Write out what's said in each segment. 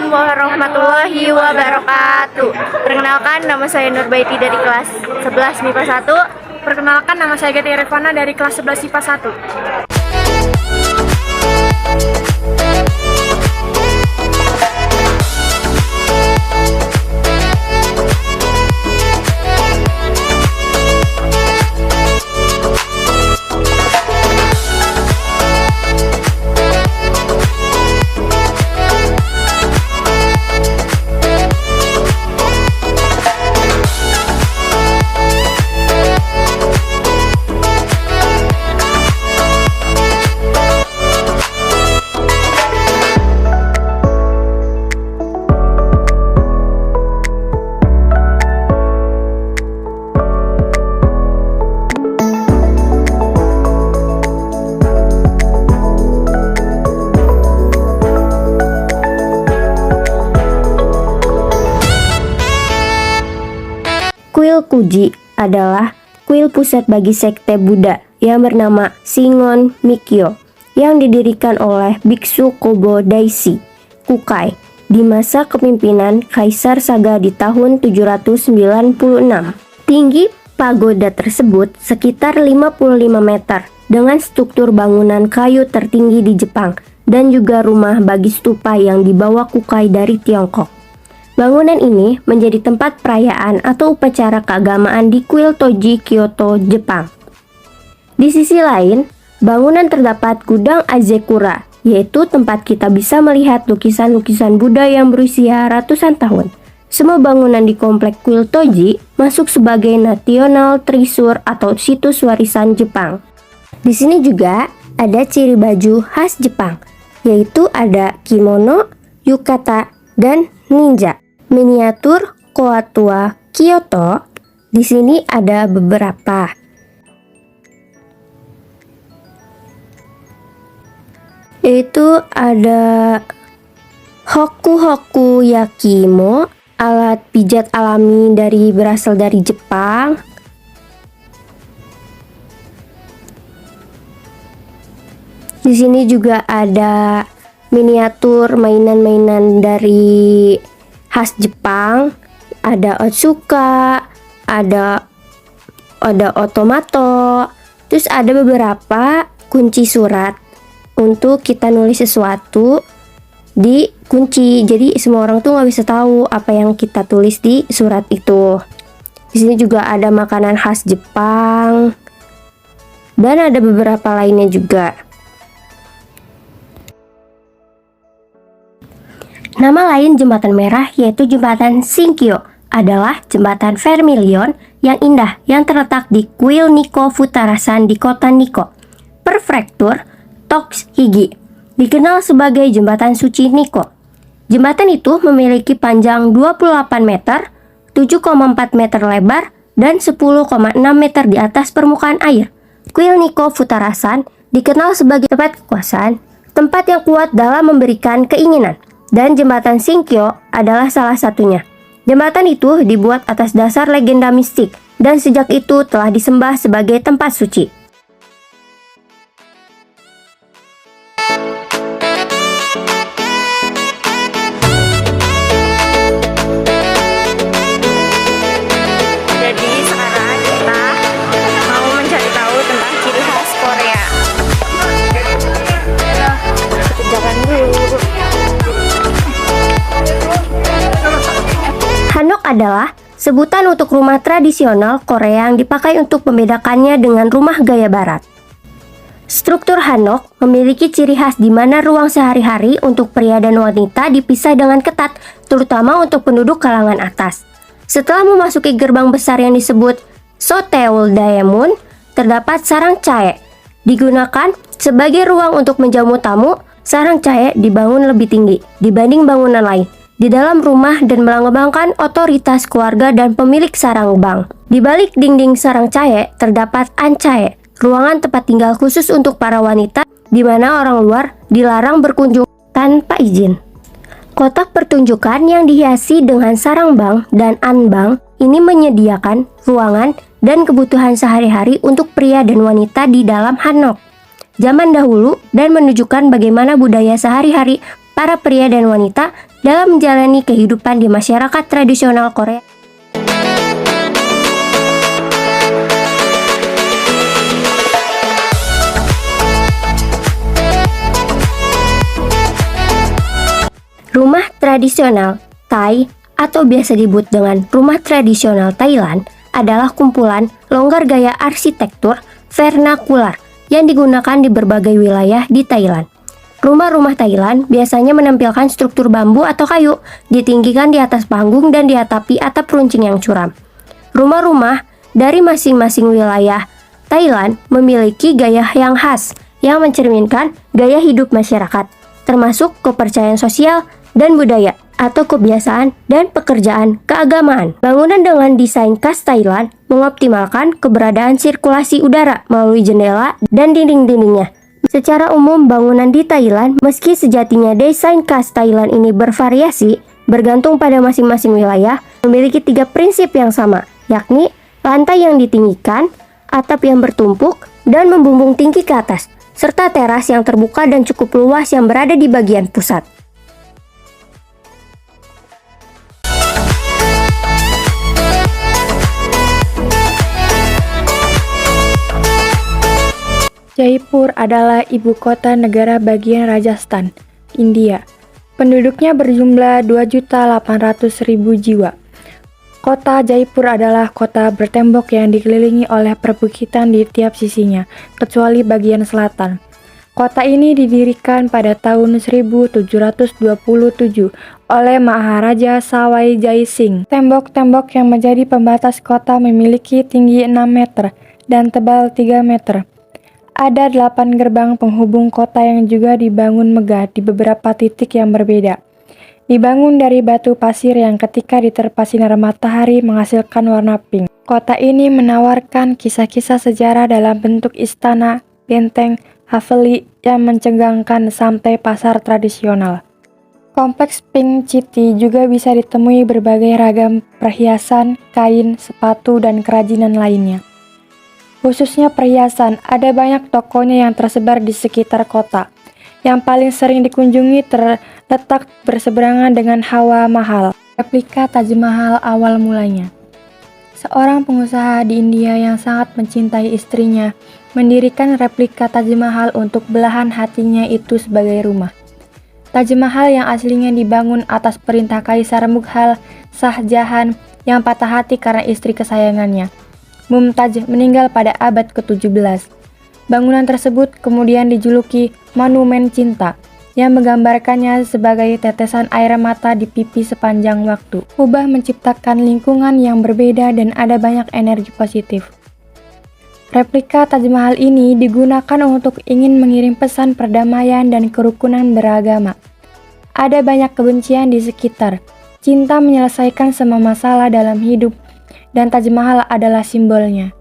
Assalamualaikum warahmatullahi wabarakatuh. Perkenalkan, nama saya Nurbaiti dari kelas 11 MIPA 1. Perkenalkan, nama saya Gati Revana dari kelas 11 IPA 1. Kuil Kuji adalah kuil pusat bagi sekte Buddha yang bernama Shingon Mikyo yang didirikan oleh Biksu Kobo Daishi Kukai di masa kepemimpinan Kaisar Saga di tahun 796. Tinggi pagoda tersebut sekitar 55 meter dengan struktur bangunan kayu tertinggi di Jepang dan juga rumah bagi stupa yang dibawa Kukai dari Tiongkok. Bangunan ini menjadi tempat perayaan atau upacara keagamaan di kuil Toji, Kyoto, Jepang. Di sisi lain, bangunan terdapat gudang Azekura, yaitu tempat kita bisa melihat lukisan-lukisan Buddha yang berusia ratusan tahun. Semua bangunan di komplek kuil Toji masuk sebagai National Treasure atau situs warisan Jepang. Di sini juga ada ciri baju khas Jepang, yaitu ada kimono, yukata, dan ninja. Miniatur Koatua Kyoto di sini ada beberapa. Yaitu ada Hoku Hoku Yakimo, alat pijat alami berasal dari Jepang. Di sini juga ada miniatur mainan-mainan dari khas Jepang, ada Otsuka, ada otomato, terus ada beberapa kunci surat untuk kita nulis sesuatu di kunci. Jadi semua orang tuh nggak bisa tahu apa yang kita tulis di surat itu. Di sini juga ada makanan khas Jepang dan ada beberapa lainnya juga. Nama lain jembatan merah yaitu jembatan Shinkyo adalah jembatan Vermilion yang indah yang terletak di kuil Nikko Futarasan di kota Nikko, Prefektur Tochigi, dikenal sebagai jembatan suci Nikko. Jembatan itu memiliki panjang 28 meter, 7,4 meter lebar, dan 10,6 meter di atas permukaan air. Kuil Nikko Futarasan dikenal sebagai tempat kekuasaan, tempat yang kuat dalam memberikan keinginan. Dan jembatan Shinkyo adalah salah satunya. Jembatan itu dibuat atas dasar legenda mistik dan sejak itu telah disembah sebagai tempat suci. Jadi sekarang kita mau mencari tahu tentang ciri khas Korea. Kerjakan dulu. Hanok adalah sebutan untuk rumah tradisional Korea yang dipakai untuk membedakannya dengan rumah gaya barat. Struktur hanok memiliki ciri khas di mana ruang sehari-hari untuk pria dan wanita dipisah dengan ketat, terutama untuk penduduk kalangan atas. Setelah memasuki gerbang besar yang disebut Soteul Daemun, terdapat sarang cae. Digunakan sebagai ruang untuk menjamu tamu, sarang cae dibangun lebih tinggi dibanding bangunan lain di dalam rumah dan melambangkan otoritas keluarga dan pemilik sarang bang. Di balik dinding sarang cae terdapat ancae, ruangan tempat tinggal khusus untuk para wanita di mana orang luar dilarang berkunjung tanpa izin. Kotak pertunjukan yang dihiasi dengan sarang bang dan anbang ini menyediakan ruangan dan kebutuhan sehari-hari untuk pria dan wanita di dalam hanok zaman dahulu dan menunjukkan bagaimana budaya sehari-hari para pria dan wanita dalam menjalani kehidupan di masyarakat tradisional Korea. Rumah tradisional Thai atau biasa disebut dengan rumah tradisional Thailand adalah kumpulan longgar gaya arsitektur vernakular yang digunakan di berbagai wilayah di Thailand. Rumah-rumah Thailand biasanya menampilkan struktur bambu atau kayu, ditinggikan di atas panggung dan diatapi atap runcing yang curam. Rumah-rumah dari masing-masing wilayah Thailand memiliki gaya yang khas yang mencerminkan gaya hidup masyarakat, termasuk kepercayaan sosial dan budaya atau kebiasaan dan pekerjaan keagamaan. Bangunan dengan desain khas Thailand mengoptimalkan keberadaan sirkulasi udara melalui jendela dan dinding-dindingnya. Secara umum, bangunan di Thailand, meski sejatinya desain khas Thailand ini bervariasi, bergantung pada masing-masing wilayah, memiliki 3 prinsip yang sama, yakni lantai yang ditinggikan, atap yang bertumpuk, dan membumbung tinggi ke atas, serta teras yang terbuka dan cukup luas yang berada di bagian pusat. Jaipur adalah ibu kota negara bagian Rajasthan, India. Penduduknya berjumlah 2.800.000 jiwa. Kota Jaipur adalah kota bertembok yang dikelilingi oleh perbukitan di tiap sisinya, kecuali bagian selatan. Kota ini didirikan pada tahun 1727 oleh Maharaja Sawai Jai Singh. Tembok-tembok yang menjadi pembatas kota memiliki tinggi 6 meter dan tebal 3 meter. Ada 8 gerbang penghubung kota yang juga dibangun megah di beberapa titik yang berbeda. Dibangun dari batu pasir yang ketika diterpa sinar matahari menghasilkan warna pink. Kota ini menawarkan kisah-kisah sejarah dalam bentuk istana, benteng, haveli yang mencegangkan sampai pasar tradisional. Kompleks Pink City juga bisa ditemui berbagai ragam perhiasan, kain, sepatu, dan kerajinan lainnya. Khususnya perhiasan, ada banyak tokonya yang tersebar di sekitar kota. Yang paling sering dikunjungi terletak berseberangan dengan Hawa Mahal, replika Taj Mahal awal mulanya. Seorang pengusaha di India yang sangat mencintai istrinya, mendirikan replika Taj Mahal untuk belahan hatinya itu sebagai rumah. Taj Mahal yang aslinya dibangun atas perintah Kaisar Mughal Shah Jahan yang patah hati karena istri kesayangannya, Mumtaz, meninggal pada abad ke-17. Bangunan tersebut kemudian dijuluki Monumen Cinta, yang menggambarkannya sebagai tetesan air mata di pipi sepanjang waktu. Ubah menciptakan lingkungan yang berbeda dan ada banyak energi positif. Replika Taj Mahal ini digunakan untuk ingin mengirim pesan perdamaian dan kerukunan beragama. Ada banyak kebencian di sekitar. Cinta menyelesaikan semua masalah dalam hidup, dan Taj Mahal adalah simbolnya.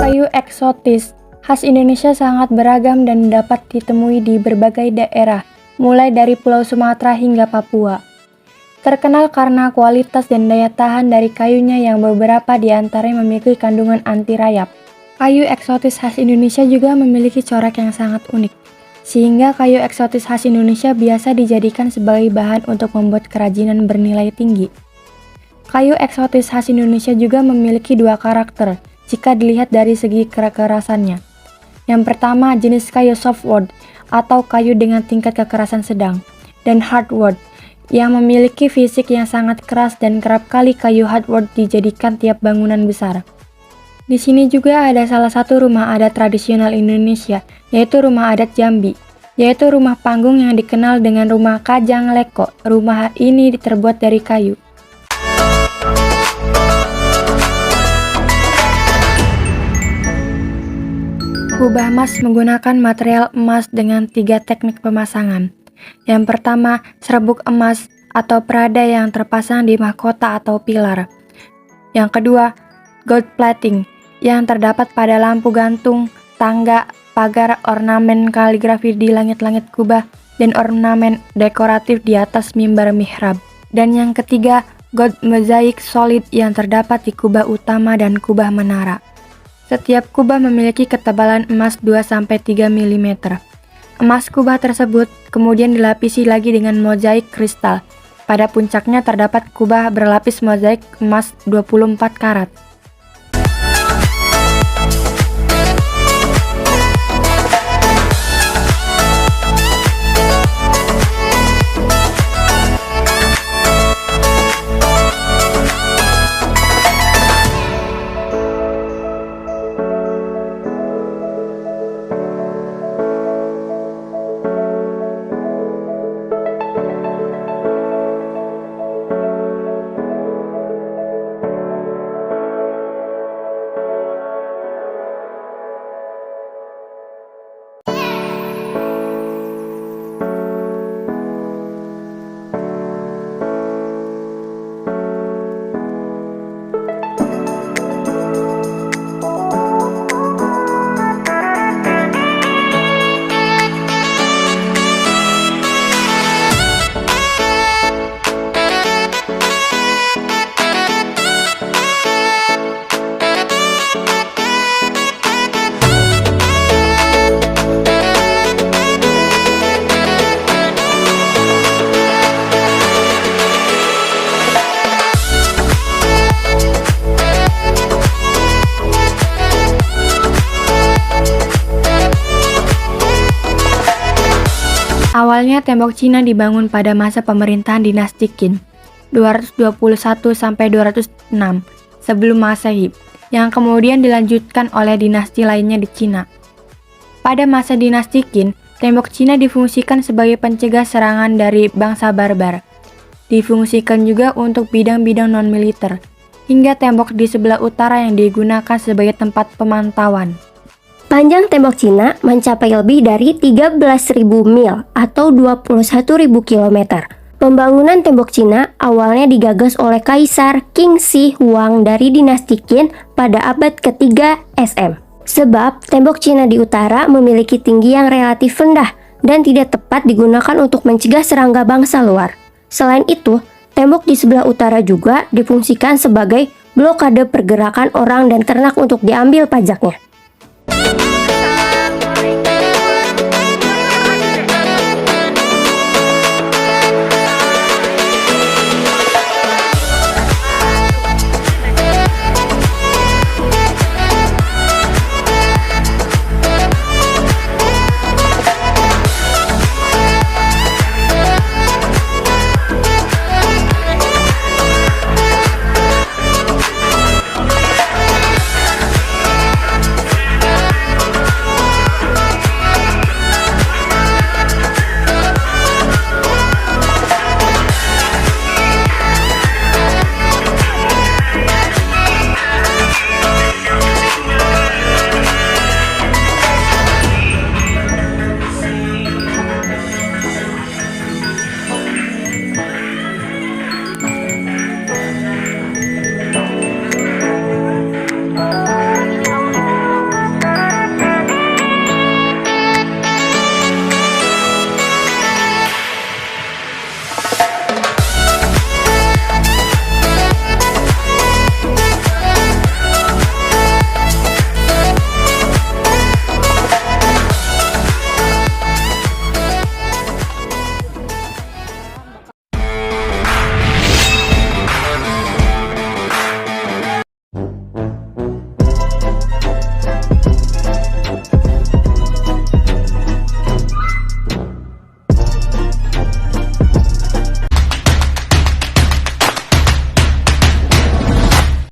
Kayu eksotis khas Indonesia sangat beragam dan dapat ditemui di berbagai daerah, mulai dari Pulau Sumatera hingga Papua. Terkenal karena kualitas dan daya tahan dari kayunya yang beberapa di antaranya memiliki kandungan anti rayap. Kayu eksotis khas Indonesia juga memiliki corak yang sangat unik, sehingga kayu eksotis khas Indonesia biasa dijadikan sebagai bahan untuk membuat kerajinan bernilai tinggi. Kayu eksotis khas Indonesia juga memiliki 2 karakter jika dilihat dari segi kekerasannya. Yang pertama, jenis kayu softwood atau kayu dengan tingkat kekerasan sedang, dan hardwood yang memiliki fisik yang sangat keras, dan kerap kali kayu hardwood dijadikan tiap bangunan besar. Di sini juga ada salah satu rumah adat tradisional Indonesia, yaitu rumah adat Jambi, yaitu rumah panggung yang dikenal dengan rumah Kajang Leko. Rumah ini terbuat dari kayu. Kubah emas menggunakan material emas dengan 3 teknik pemasangan. Yang pertama, serbuk emas atau perada yang terpasang di mahkota atau pilar. Yang kedua, gold plating yang terdapat pada lampu gantung, tangga, pagar, ornamen kaligrafi di langit-langit kubah, dan ornamen dekoratif di atas mimbar mihrab. Dan yang ketiga, god mozaik solid yang terdapat di kubah utama dan kubah menara. Setiap kubah memiliki ketebalan emas 2-3 mm. Emas kubah tersebut kemudian dilapisi lagi dengan mozaik kristal. Pada puncaknya terdapat kubah berlapis mozaik emas 24 karat. Awalnya tembok Cina dibangun pada masa pemerintahan dinasti Qin 221-206 sebelum Masehi, yang kemudian dilanjutkan oleh dinasti lainnya di Cina. Pada masa dinasti Qin, tembok Cina difungsikan sebagai pencegah serangan dari bangsa barbar. Difungsikan juga untuk bidang-bidang non-militer, hingga tembok di sebelah utara yang digunakan sebagai tempat pemantauan. Panjang tembok Cina mencapai lebih dari 13.000 mil atau 21.000 km. Pembangunan tembok Cina awalnya digagas oleh Kaisar Qing Shi Huang dari dinasti Qin pada abad ketiga SM. Sebab tembok Cina di utara memiliki tinggi yang relatif rendah dan tidak tepat digunakan untuk mencegah serangga bangsa luar. Selain itu, tembok di sebelah utara juga difungsikan sebagai blokade pergerakan orang dan ternak untuk diambil pajaknya.